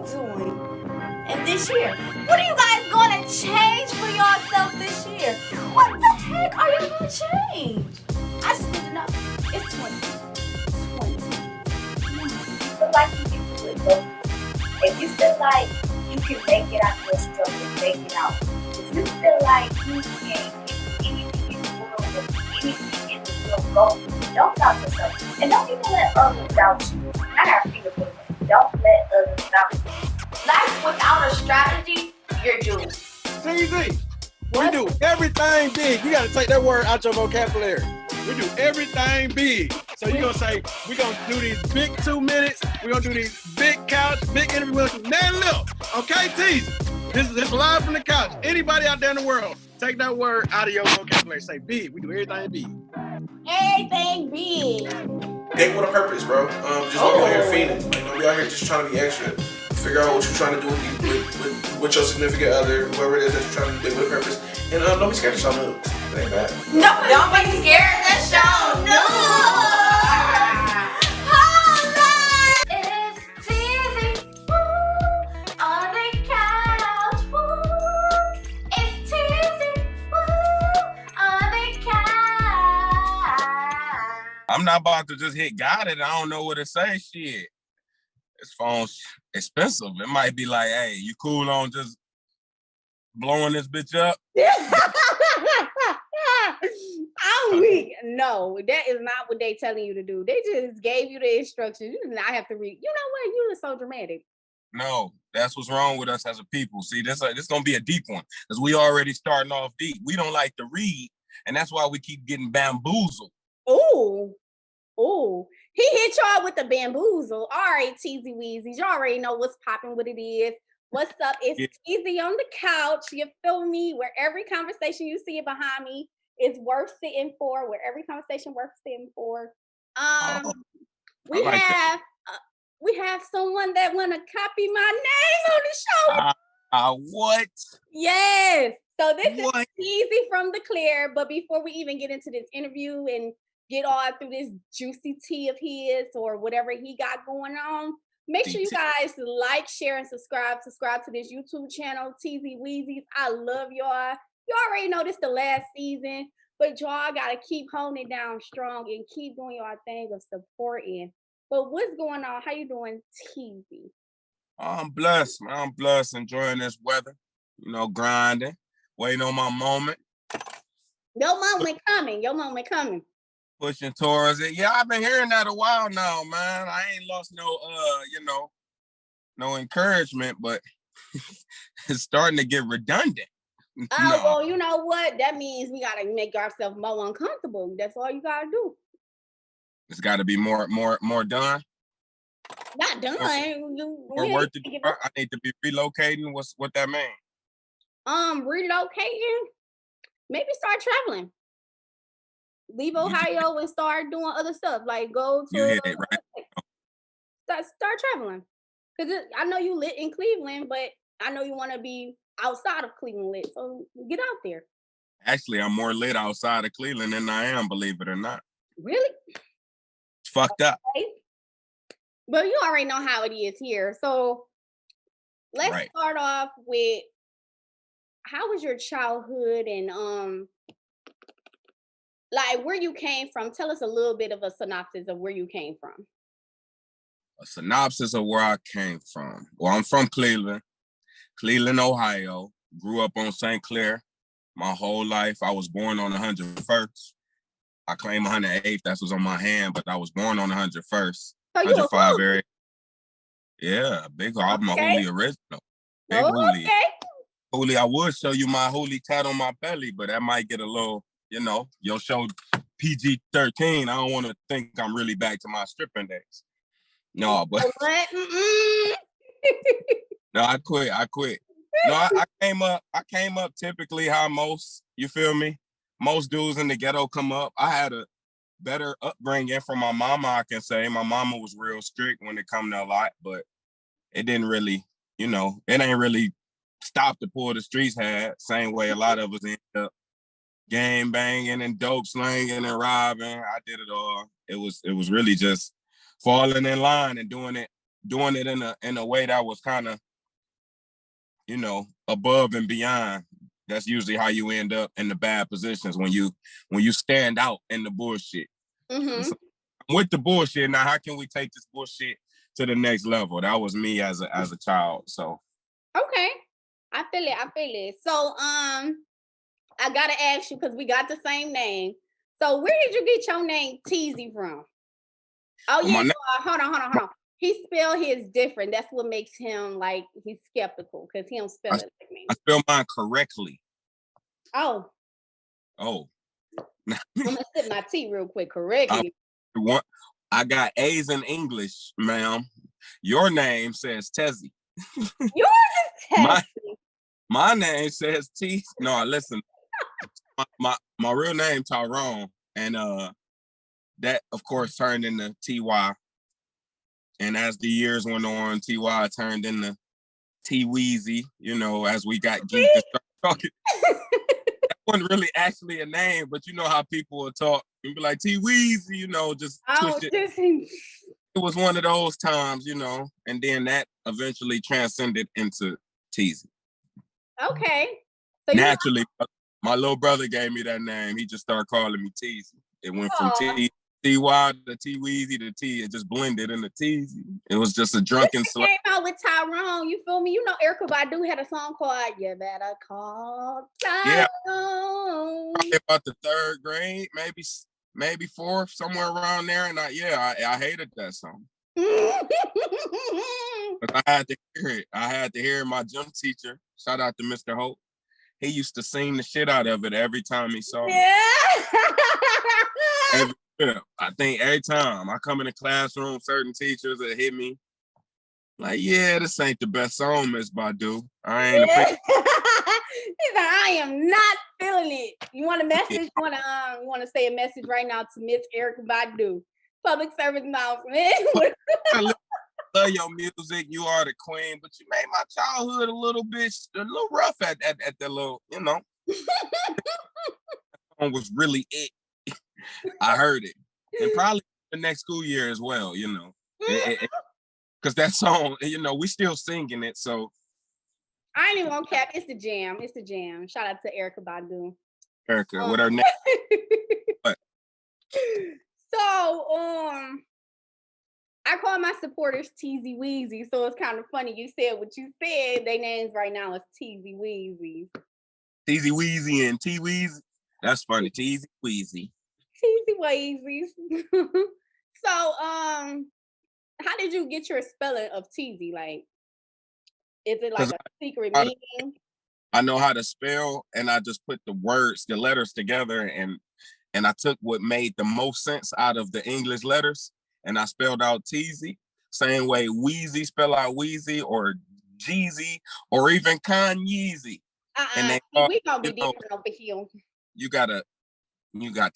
doing in this year? What are you guys gonna change for yourself this year? What the heck are you gonna change? I just need to know. It's 2020. Feel like you can do it, though. If you feel like you can make it out of your struggle, make it out. If you feel like you can't get anything in the world, or anything in the world, go. Don't doubt yourself. And don't even let others doubt you. I got a feeling for that. Don't let others doubt you. Life without a strategy, you're doomed. Teezy, we do everything big. You got to take that word out your vocabulary. We do everything big. So you're going to say, we're going to do these big 2 minutes. We're going to do these big couch, big interview. We're going to do man lift. Okay, Teezy? This is live from the couch. Anybody out there in the world, take that word out of your vocabulary. Say big. We do everything big. Everything big. Date with a purpose, bro. Just don't go here fiending. Like, don't be out here just trying to be extra. Figure out what you're trying to do with your significant other, whoever it is that you're trying to date with a purpose. And don't be scared to show nudes. It ain't bad. Don't be scared to show no. It's Teezy, woo, on the couch, woo. It's Teezy, woo, on the couch. I'm not about to just hit got it. I don't know what to say. Shit. This phone's expensive. It might be like, hey, you cool on just blowing this bitch up? I'm weak. No, that is not what they telling you to do. They just gave you the instructions. You do not have to read. You know what? You are so dramatic. No, that's what's wrong with us as a people. See, this gonna be a deep one because we already starting off deep. We don't like to read, and that's why we keep getting bamboozled. Ooh. He hit y'all with the bamboozle. All right, Teezy Weezy. You already know what's popping, what it is. What's up? It's Teezy on the couch. You feel me? Where every conversation you see it behind me is worth sitting for. Where every conversation worth sitting for. We have someone that want to copy my name on the show. What? Yes. So this is Teezy from the Clair. But before we even get into this interview and get all through this juicy tea of his or whatever he got going on, make sure you guys like, share, and subscribe. Subscribe to this YouTube channel, Teezy Weezy's. I love y'all. You already know this the last season, but y'all gotta keep holding it down strong and keep doing your thing of supporting. But what's going on? How you doing, Teezy? I'm blessed, man. I'm blessed, enjoying this weather. You know, grinding, waiting on my moment. Your moment coming. Pushing towards it. Yeah, I've been hearing that a while now, man. I ain't lost no encouragement, but it's starting to get redundant. Well, you know what? That means we gotta make ourselves more uncomfortable. That's all you gotta do. It's got to be more done. Not done. More work to do. I need to be relocating. What that mean? Relocating. Maybe start traveling. Leave Ohio and start doing other stuff. Like go to. You hit it right. Start traveling. Because I know you lit in Cleveland, but I know you want to be outside of Cleveland lit. So get out there. Actually, I'm more lit outside of Cleveland than I am, believe it or not. Really? It's fucked up. Okay. But you already know how it is here. So let's start off with, how was your childhood and like where you came from? Tell us a little bit of a synopsis of where you came from. A synopsis of where I came from. Well, I'm from Cleveland, Ohio. Grew up on St. Clair my whole life. I was born on the 101st. I claim 108th. That's what's on my hand, but I was born on the 101st. So you 105 area. Yeah, big. I'm a Hooli original. Big Hooli. Hooli, I would show you my Hooli tat on my belly, but that might get a little, your show PG-13. I don't want to think I'm really back to my stripping days. No, but no, I quit. No, I came up typically how most, you feel me? Most dudes in the ghetto come up. I had a better upbringing from my mama, I can say. My mama was real strict when it come to a lot, but it didn't really, it ain't really stop the pull the streets had. Same way a lot of us ended up gang banging and dope slinging and robbing. I did it all. It was really just falling in line and doing it doing it in a way that was kind of, above and beyond. That's usually how you end up in the bad positions when you stand out in the bullshit. Mm-hmm. So, with the bullshit, now how can we take this bullshit to the next level? That was me as a child. So okay, I feel it. So I gotta ask you because we got the same name. So where did you get your name Teezy from? Oh yeah, hold on. He spelled his different. That's what makes him like he's skeptical because he don't spell it like me. I spell mine correctly. Oh. I'm gonna sip my tea real quick correctly. I got A's in English, ma'am. Your name says Tezzie. Yours is Tezzie. My name says T. No, listen. My real name Tyrone, and that of course turned into TY. And as the years went on, TY turned into T Weezy. As we got geeked and started talking. That wasn't really actually a name, but you know how people will talk and be like T Weezy, just twist it. It was one of those times, and then that eventually transcended into Teezy. Okay. So naturally, my little brother gave me that name. He just started calling me Teezy. It went from T-Y to T-Weezy to T. It just blended into Teezy. It was just a drunken slang. Came out with Tyrone. You feel me? Erykah Badu had a song called "You Better Call Tyrone." Yeah. Probably about the third grade, maybe fourth, somewhere around there. And I hated that song. But I had to hear it. I had to hear my gym teacher. Shout out to Mr. Hope. He used to sing the shit out of it every time he saw me. I think every time I come in the classroom, certain teachers that hit me like, yeah, this ain't the best song, Miss Badu. I ain't He's like, I am not feeling it. You want a message? You want to say a message right now to Miss Erykah Badu? Public service announcement. Love your music, you are the queen, but you made my childhood a little rough at that little, song was really it. I heard it, and probably the next school year as well, because that song, we still singing it. So I ain't even gonna cap. It's the jam. It's the jam. Shout out to Erykah Badu. Erykah, with her name. What? So, I call my supporters Teezy Weezy, so it's kind of funny you said what you said. Their names right now is Teezy Weezy. Teezy Weezy and T Weezy. That's funny. Teezy Weezy. Teezy Weezy. So, how did you get your spelling of Teezy? Like, is it like a secret meaning? I know how to spell, and I just put the letters together, and I took what made the most sense out of the English letters. And I spelled out Teezy, same way Weezy spell out Weezy, or Jeezy, or even Kanyeezy. And we gonna be different over here. You got the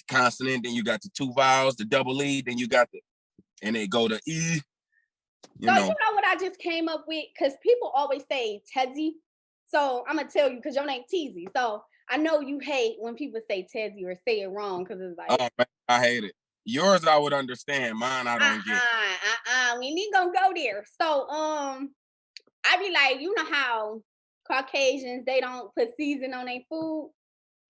consonant, then you got the two vowels, the double E, then you got and they go to E. You know what I just came up with? Because people always say Tezzie. So I'm gonna tell you, because your name Teezy. So I know you hate when people say Tezzie or say it wrong, because it's like, oh man, I hate it. Yours I would understand. Mine I don't get. We ain't gonna go there. So I be like, you know how Caucasians, they don't put season on their food,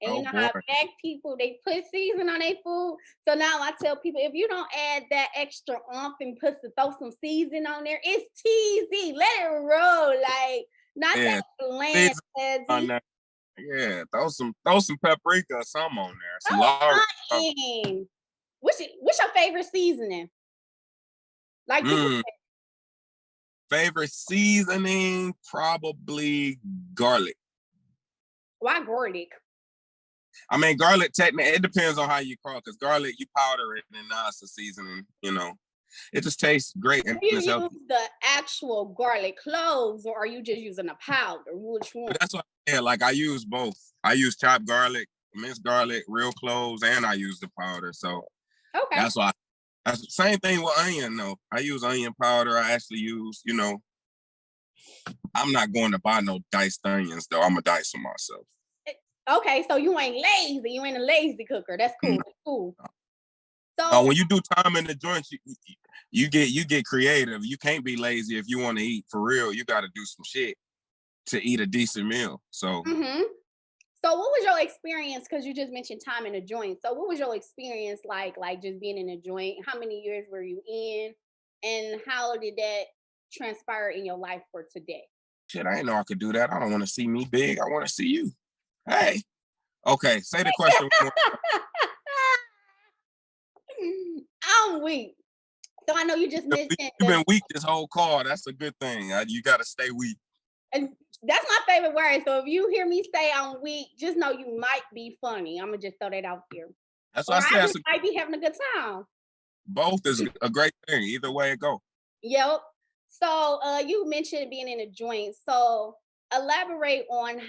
and how black people, they put season on their food. So now I tell people, if you don't add that extra oomph and throw some season on there, it's Teezy. Let it roll, like not that bland Tezzie. Yeah, throw some paprika or something on there. Some What's your favorite seasoning? Like favorite seasoning, probably garlic. Why garlic? I mean, garlic technically, it depends on how you crawl, because garlic, you powder it and now it's a seasoning, It just tastes great. And do you use the actual garlic cloves, or are you just using a powder? Which one? But that's what I use both. I use chopped garlic, minced garlic, real cloves, and I use the powder. So that's why. That's the same thing with onion, though. I use onion powder. I actually use, I'm not going to buy no diced onions, though. I'm going to dice them myself. Okay, so you ain't lazy. You ain't a lazy cooker. That's cool. That's cool. So when you do time in the joints, you get creative. You can't be lazy if you want to eat for real. You got to do some shit to eat a decent meal. So. mm-hmm. So what was your experience? Because you just mentioned time in a joint. So what was your experience like just being in a joint? How many years were you in? And how did that transpire in your life for today? Shit, I didn't know I could do that. I don't want to see me big. I want to see you. Hey. Okay, say the question one more. I'm weak. So I know you just mentioned you've been weak this whole call. That's a good thing. You got to stay weak. And that's my favorite word. So if you hear me say I'm weak, just know you might be funny. I'm gonna just throw that out there. That's Or what I said. might be having a good time. Both is a great thing. Either way it go. Yep. So you mentioned being in a joint. So elaborate on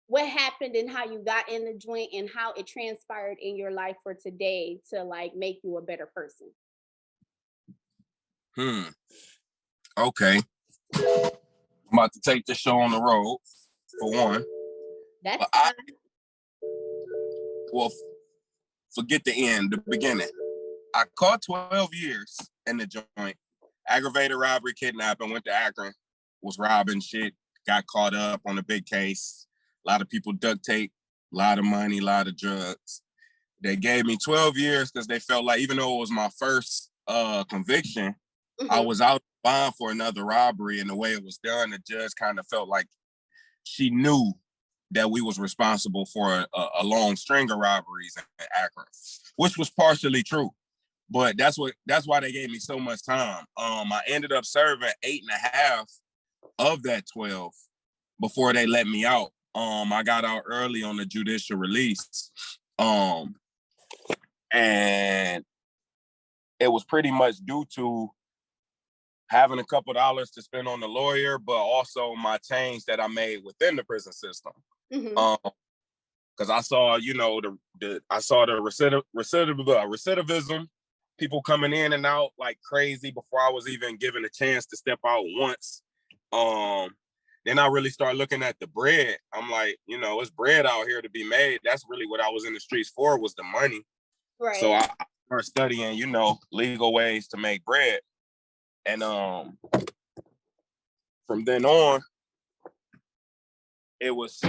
what happened and how you got in the joint and how it transpired in your life for today to like make you a better person. Okay. I'm about to take this show on the road, for one. That's well, forget the end, the beginning. I caught 12 years in the joint. Aggravated robbery, kidnapping, went to Akron, was robbing shit, got caught up on a big case. A lot of people duct tape, a lot of money, a lot of drugs. They gave me 12 years because they felt like, even though it was my first conviction, I was out bond for another robbery, and the way it was done, the judge kind of felt like she knew that we was responsible for a long string of robberies in Akron, which was partially true. But that's why they gave me so much time. I ended up serving 8.5 of that 12 before they let me out. I got out early on the judicial release. And it was pretty much due to having a couple dollars to spend on the lawyer, but also my change that I made within the prison system. Because I saw, I saw the recidivism, people coming in and out like crazy before I was even given a chance to step out once. Then I really started looking at the bread. I'm like, it's bread out here to be made. That's really what I was in the streets for, was the money. Right. So I started studying, legal ways to make bread. And from then on, it was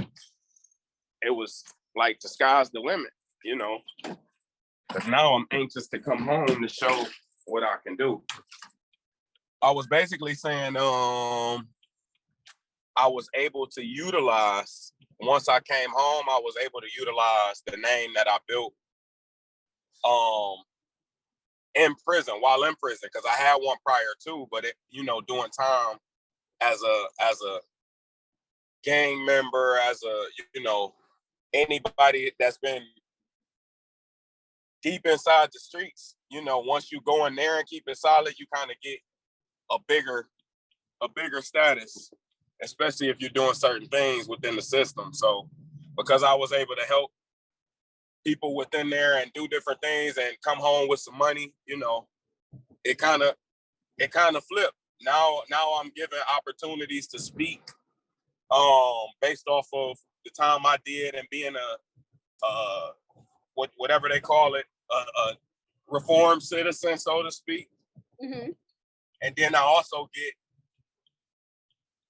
like the sky's the limit, because now I'm anxious to come home to show what I can do. I was basically saying I was able to utilize, once I came home, I was able to utilize the name that I built while in prison, because I had one prior too, but doing time as a gang member, as a, anybody that's been deep inside the streets, once you go in there and keep it solid, you kind of get a bigger status, especially if you're doing certain things within the system. So because I was able to help people within there and do different things and come home with some money, it kind of flipped. Now I'm given opportunities to speak based off of the time I did and being whatever they call it, a reformed citizen, so to speak. And then I also get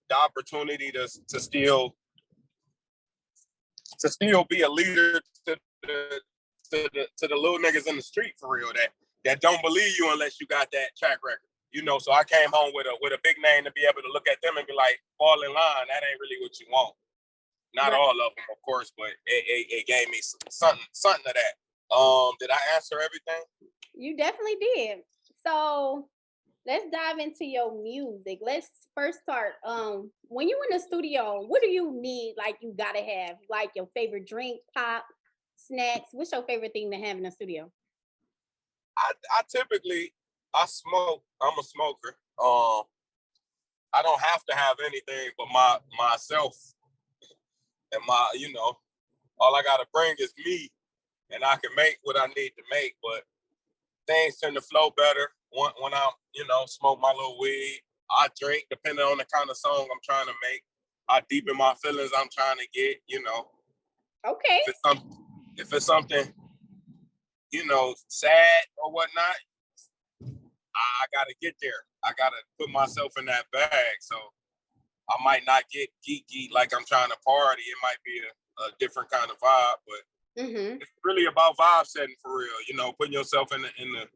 the opportunity to still be a leader to the little niggas in the street, for real, that don't believe you unless you got that track record. So I came home with a big name to be able to look at them and be like, fall in line. That ain't really what you want. Not all of them, of course, but it gave me something of that. Did I answer everything? You definitely did. So let's dive into your music. Let's first start. When you in the studio, what do you need? Like, you gotta have like your favorite drink, pop, snacks. What's your favorite thing to have in the studio? I typically smoke. I'm a smoker. I don't have to have anything but myself and all I gotta bring is me, and I can make what I need to make. But things tend to flow better when I smoke my little weed. I drink depending on the kind of song I'm trying to make. I deepen my feelings I'm trying to get. Okay. If it's something, sad or whatnot, I gotta get there. I gotta put myself in that bag. So I might not get geeky like I'm trying to party. It might be a different kind of vibe, but it's really about vibe setting for real. Putting yourself in the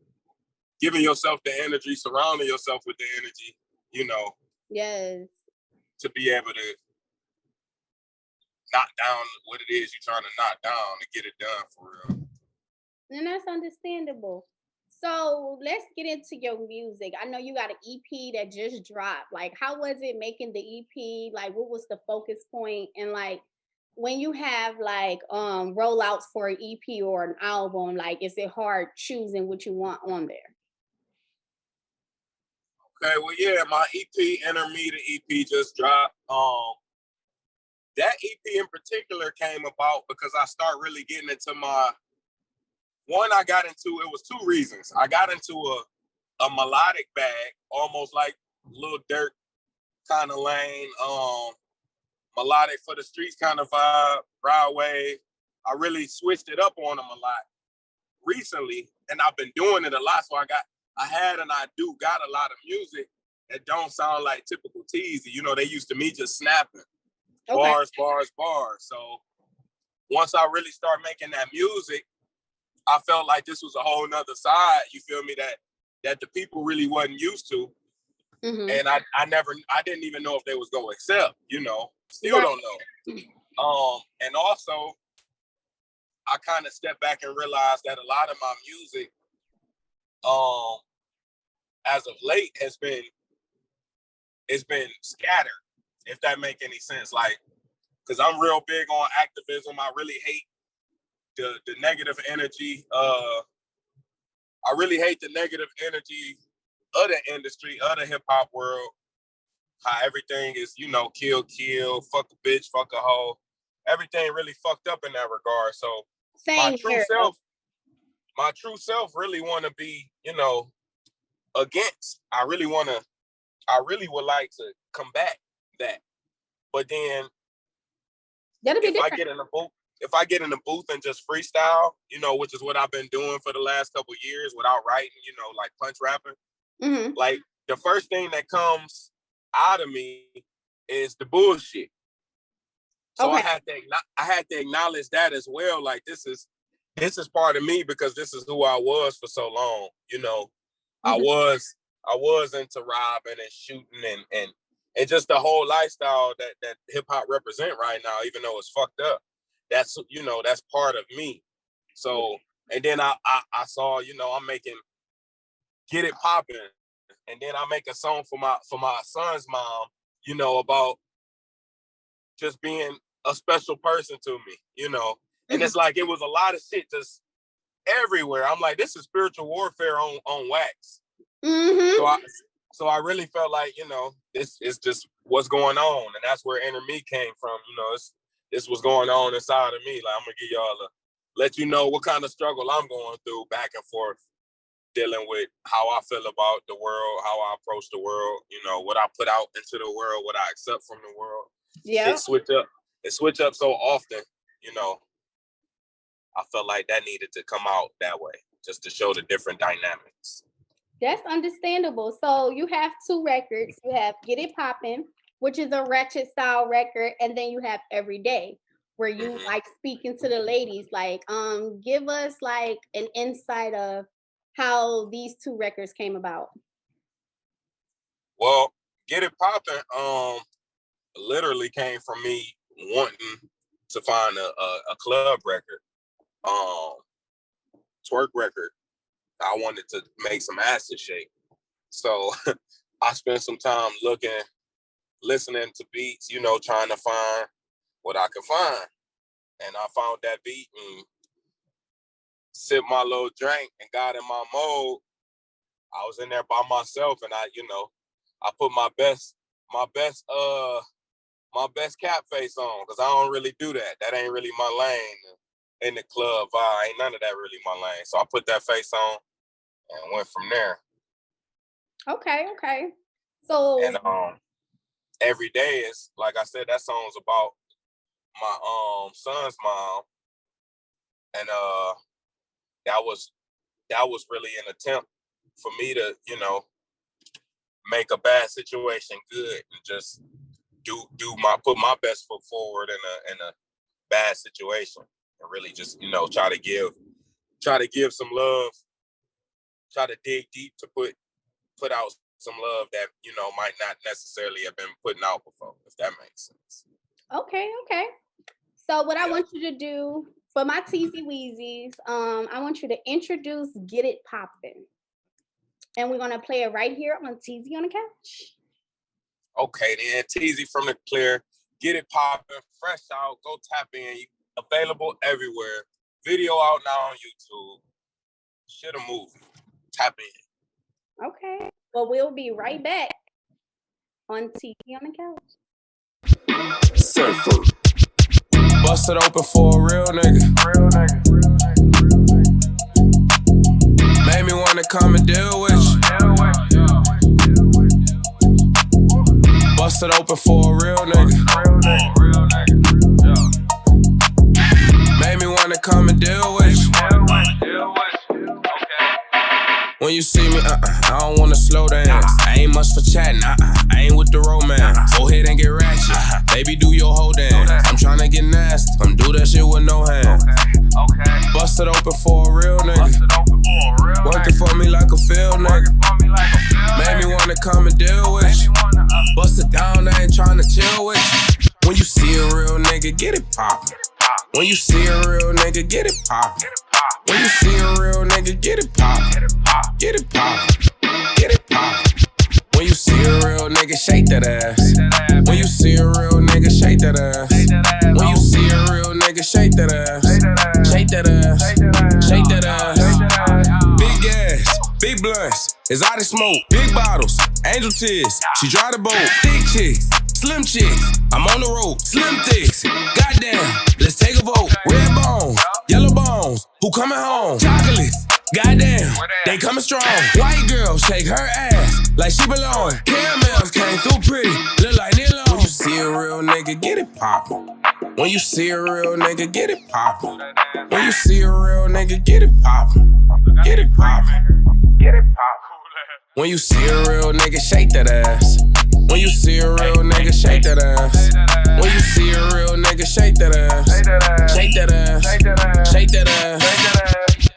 giving yourself the energy, surrounding yourself with the energy. Yes. To be able to knock down what it is you're trying to knock down to get it done for real. And that's understandable. So let's get into your music. I know you got an EP that just dropped. Like, how was it making the EP? Like, what was the focus point? And like, when you have like rollouts for an EP or an album, like, is it hard choosing what you want on there? Okay, well, yeah, my EP, Intermediate EP, just dropped. That EP in particular came about because I started really getting into it was two reasons. I got into a melodic bag, almost like Lil Durk kind of lane, melodic for the streets kind of vibe, Broadway. I really switched it up on them a lot recently, and I've been doing it a lot. So I do got a lot of music that don't sound like typical Teezy. They used to me just snapping bars. So once I really start making that music, I felt like this was a whole nother side, you feel me, that the people really wasn't used to. And I didn't even know if they was gonna accept, still don't know. And also I kind of stepped back and realized that a lot of my music, as of late it's been scattered, if that make any sense. Like, cause I'm real big on activism. I really hate the negative energy. I really hate the negative energy of the industry, of the hip hop world. How everything is, kill, fuck a bitch, fuck a hoe. Everything really fucked up in that regard. So my true self really want to be, against. I really would like to combat that. But then if I get in the booth and just freestyle, which is what I've been doing for the last couple of years without writing, like punch rapping, like the first thing that comes out of me is the bullshit. So I had to acknowledge that as well. Like, this is part of me because this is who I was for so long. I was into robbing and shooting and just the whole lifestyle that hip hop represent right now, even though it's fucked up. That's part of me. So, and then I saw, I'm making Get It Poppin', and then I make a song for my son's mom, about just being a special person to me, and it's like, it was a lot of shit just everywhere. I'm like, this is spiritual warfare on wax. So I really felt like, this is just what's going on, and that's where Inner Me came from. This was going on inside of me. Like, I'm gonna give y'all let you know what kind of struggle I'm going through back and forth, dealing with how I feel about the world, how I approach the world, what I put out into the world, what I accept from the world. Yeah. It switch up so often, I felt like that needed to come out that way, just to show the different dynamics. That's understandable. So you have two records. You have Get It Poppin', which is a ratchet style record, and then you have Every Day, where you like speaking to the ladies. Like, give us like an insight of how these two records came about. Well, Get It Poppin', literally came from me wanting to find a club record, twerk record. I wanted to make some acid shake. So I spent some time listening to beats, trying to find what I could find. And I found that beat and sipped my little drink and got in my mode. I was in there by myself, and I put my best cap face on, because I don't really do that. That ain't really my lane. In the club vibe, ain't none of that really my lane. So I put that face on and went from there. Okay. So, and Every Day is, like I said, that song's about my son's mom, and that was that was really an attempt for me to, make a bad situation good and just put my best foot forward in a bad situation and really just, try to give some love, try to dig deep to put out some love that, might not necessarily have been putting out before, if that makes sense. Okay. So what I want you to do for my Teezy Weezies, I want you to introduce Get It Poppin'. And we're gonna play it right here on Teezy on the Couch. Okay, then Teezy from the Clair, Get It Poppin', fresh out, go tap in. Available everywhere. Video out now on YouTube. Shit a movie. Tap in. Okay. Well, we'll be right back on Teezy on the Couch. Surfer. Bust it open for a real nigga. Made me wanna come and deal with you. Bust it open for a real nigga. Made me wanna come and deal with you. When you see me, I don't wanna slow dance. I ain't much for chatting, I ain't with the romance. Go ahead and get ratchet, baby, do your whole dance. I'm tryna get nasty, come do that shit with no hands. Bust it open for a real nigga. Working for me like a field nigga. Made me wanna come and deal with you. Bust it down, I ain't tryna chill with you. When you see a real nigga, get it poppin'. When you see a real nigga, get it poppin'. When you see a real nigga, get it poppin'. Get it poppin'. Get it poppin'. When you see a real nigga, shake that ass. When you see a real nigga, shake that ass. When you see a real nigga, shake that ass. Shake that ass. Shake that ass. Big gas, big blunts, exotic smoke, big bottles, angel tears. She drive the boat, thick chicks, slim chicks. I'm on the road, slim thicks. Goddamn, let's take a vote. Red bones, yellow bones, who coming home? Chocolates, goddamn, they coming strong. White girl shake her ass like she belong. Caramels came through pretty, look like nylon. When you see a real nigga, get it poppin'. When you see a real nigga, get it poppin'. When you see a real nigga, get it poppin'. Get it poppin'. Get it poppin'. When you see a real nigga, shake that ass. When you see a real nigga, shake that ass. When you see a real nigga, shake that ass. Shake that ass. Shake that ass.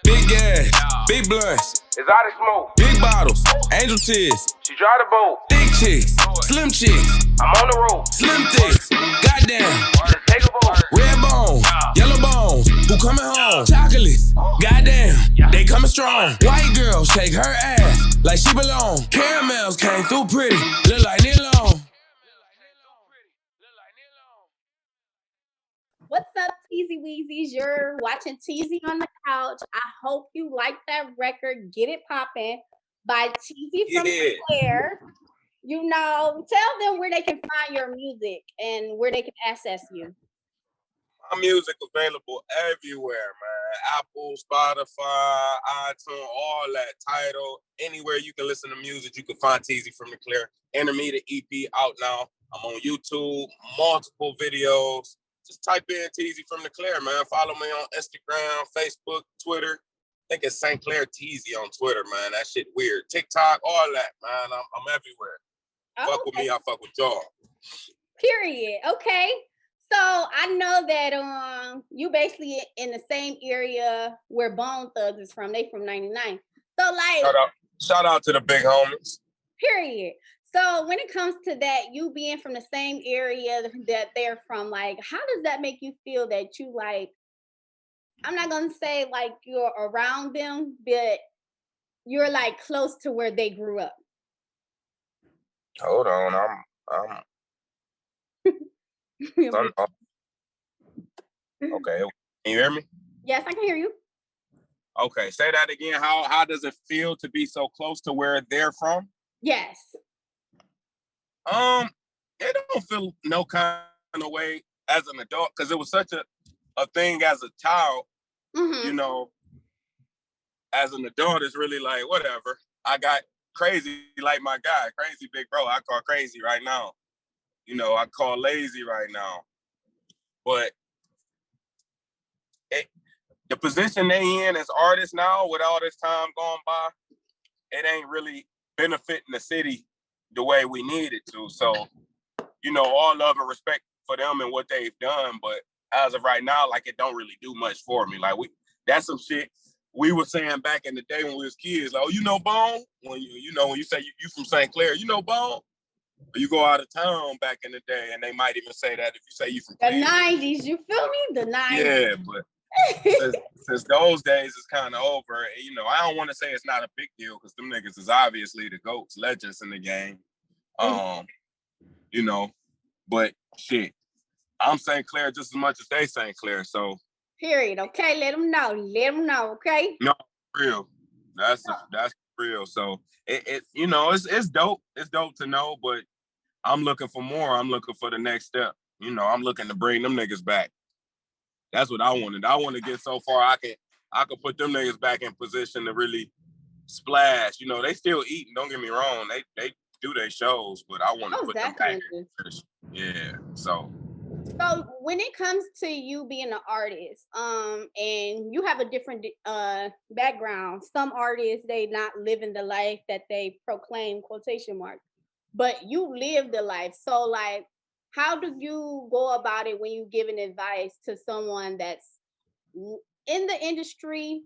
Big gas, big blunts, exotic smoke, big bottles, angel tears. She drive the boat, thick chicks, slim chicks. I'm on the road, slim thicks. Goddamn, let's take a vote. Red bones, yellow bones, who coming home? Chocolates, goddamn, they coming strong. White girl shake her ass like she belong. Caramels came through pretty, look like nylon. What's up, Teezy Weezies? You're watching Teezy on the Couch. I hope you like that record, Get It Poppin' by Teezy from Clair. Tell them where they can find your music and where they can access you. My music available everywhere, man. Apple, Spotify, iTunes, all that. Tidal, anywhere you can listen to music, you can find Teezy from the Clair. Intermediate EP out now. I'm on YouTube, multiple videos. Just type in Teezy from the Clair, man. Follow me on Instagram, Facebook, Twitter. I think it's St. Clair Teezy on Twitter, man. That shit weird. TikTok, all that, man. I'm everywhere. Fuck with me, I fuck with y'all. Period. Okay. So I know that you basically in the same area where Bone Thugs is from. They from 99. So like shout out to the big homies. Period. So when it comes to that, you being from the same area that they're from, like, how does that make you feel that you like, I'm not gonna say like you're around them, but you're like close to where they grew up? Hold on, I'm okay. Can you hear me? Yes, I can hear you. Okay, say that again. How does it feel to be so close to where they're from? Yes. It don't feel no kind of way as an adult because it was such a thing as a child. Mm-hmm. As an adult, it's really like whatever. I got crazy like my guy, crazy big bro. I call crazy right now. I call lazy right now. But the position they in as artists now, with all this time going by, it ain't really benefiting the city the way we need it to. So, you know, all love and respect for them and what they've done, but as of right now, like, it don't really do much for me. Like, that's some shit we were saying back in the day when we was kids. Like, oh, you know Bone? When when you say you from St. Clair, you know Bone? Or you go out of town back in the day, and they might even say that if you say you from the Cleveland. 90s, you feel me? The 90s. Yeah, but since those days is kind of over, you know, I don't want to say it's not a big deal because them niggas is obviously the GOATs, legends in the game. You know, but shit, I'm St. Clair just as much as they St. Clair, so. Period. Okay, let them know. Let them know. Okay. No, real. That's real. So it you know, it's dope. It's dope to know, but I'm looking for more. I'm looking for the next step. You know, I'm looking to bring them niggas back. That's what I wanted. I want to get so far I can put them niggas back in position to really splash. You know, they still eating. Don't get me wrong. They do their shows, but I want to put them back in position. Yeah. So when it comes to you being an artist, and you have a different background. Some artists, they not living the life that they proclaim, quotation marks, but you live the life. So like, how do you go about it when you giving advice to someone that's in the industry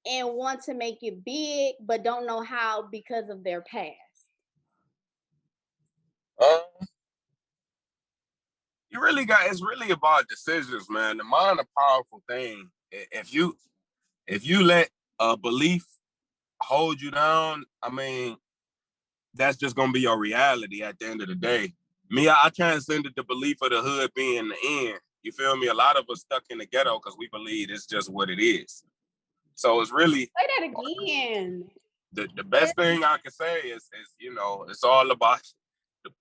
and want to make it big, but don't know how because of their past? It's really about decisions, man. The mind a powerful thing. If you let a belief hold you down, I mean, that's just gonna be your reality at the end of the day. Me, I transcended the belief of the hood being the end. You feel me? A lot of us stuck in the ghetto because we believe it's just what it is. So it's really say that again. The best thing I can say is you know, it's all about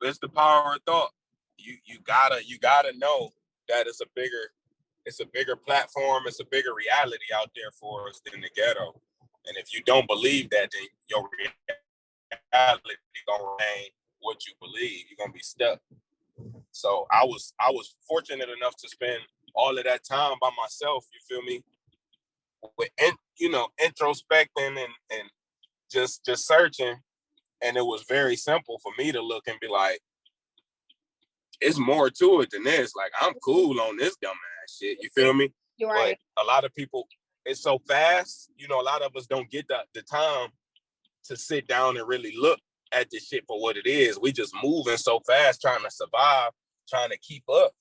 it's the power of thought. You gotta know that it's a bigger platform, it's a bigger reality out there for us than the ghetto. And if you don't believe that, then your reality gonna remain what you believe. You're gonna be stuck. So I was fortunate enough to spend all of that time by myself, you feel me? With introspecting and just searching. And it was very simple for me to look and be like, it's more to it than this. Like, I'm cool on this dumbass shit. You feel me? You're right. But a lot of people, it's so fast. You know, a lot of us don't get the time to sit down and really look at this shit for what it is. We just moving so fast, trying to survive, trying to keep up,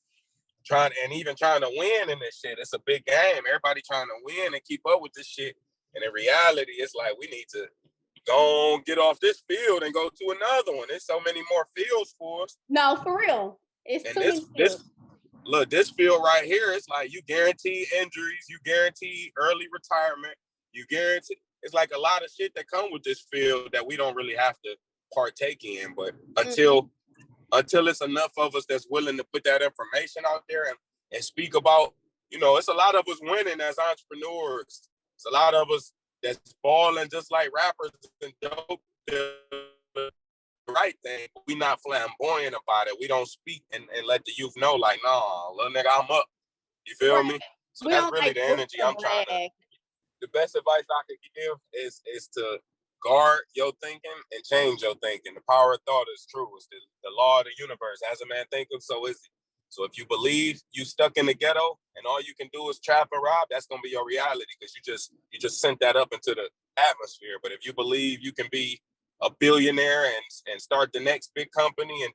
trying to win in this shit. It's a big game. Everybody trying to win and keep up with this shit. And in reality, it's like we need to go on, get off this field and go to another one. There's so many more fields for us. No, for real. It's and too many fields. This field right here, it's like you guarantee injuries, you guarantee early retirement, you guarantee. It's like a lot of shit that come with this field that we don't really have to partake in. But until it's enough of us that's willing to put that information out there and speak about, you know, it's a lot of us winning as entrepreneurs. It's a lot of us that's balling just like rappers and dope the right thing. But we not flamboyant about it. We don't speak and let the youth know, like, nah, little nigga, I'm up. You feel me? So that's really the energy I'm trying to. The best advice I could give is to guard your thinking and change your thinking. The power of thought is true. It's the law of the universe. As a man thinketh, so is he. So if you believe you stuck in the ghetto and all you can do is trap and rob, that's gonna be your reality because you just sent that up into the atmosphere. But if you believe you can be a billionaire and start the next big company and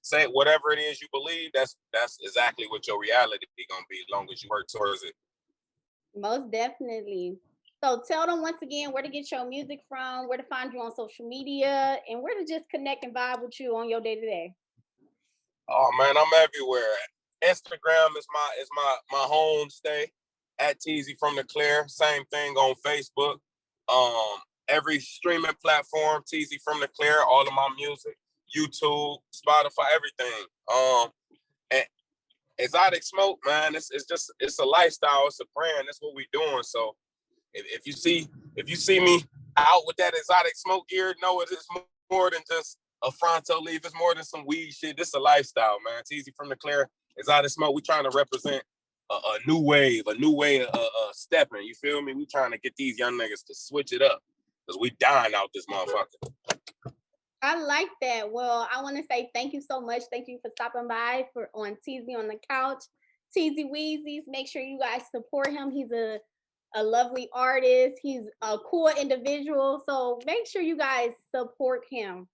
say whatever it is you believe, that's exactly what your reality is gonna be as long as you work towards it. Most definitely. So tell them once again where to get your music from, where to find you on social media, and where to just connect and vibe with you on your day-to-day. Oh man, I'm everywhere. Instagram is my home stay at Teezy from the Clair. Same thing on Facebook. Every streaming platform, Teezy from the Clair, all of my music, YouTube, Spotify, everything. And Exotic Smoke, man, it's a lifestyle, it's a brand. That's what we doing. So if you see me out with that Exotic Smoke gear, know it is more than just a Fronto leaf. It's more than some weed shit. This is a lifestyle, man. It's easy from the Clair. Exotic Smoke. We trying to represent a new wave of stepping. You feel me? We trying to get these young niggas to switch it up because we dying out this motherfucker. I like that. Well, I want to say thank you so much. Thank you for stopping by on Teezy on the Couch. Teezy Weezy's. Make sure you guys support him. He's a lovely artist. He's a cool individual. So make sure you guys support him.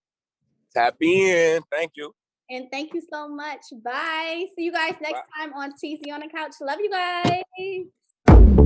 Tap in. Thank you. And thank you so much. Bye. See you guys next time on Teezy on the Couch. Love you guys.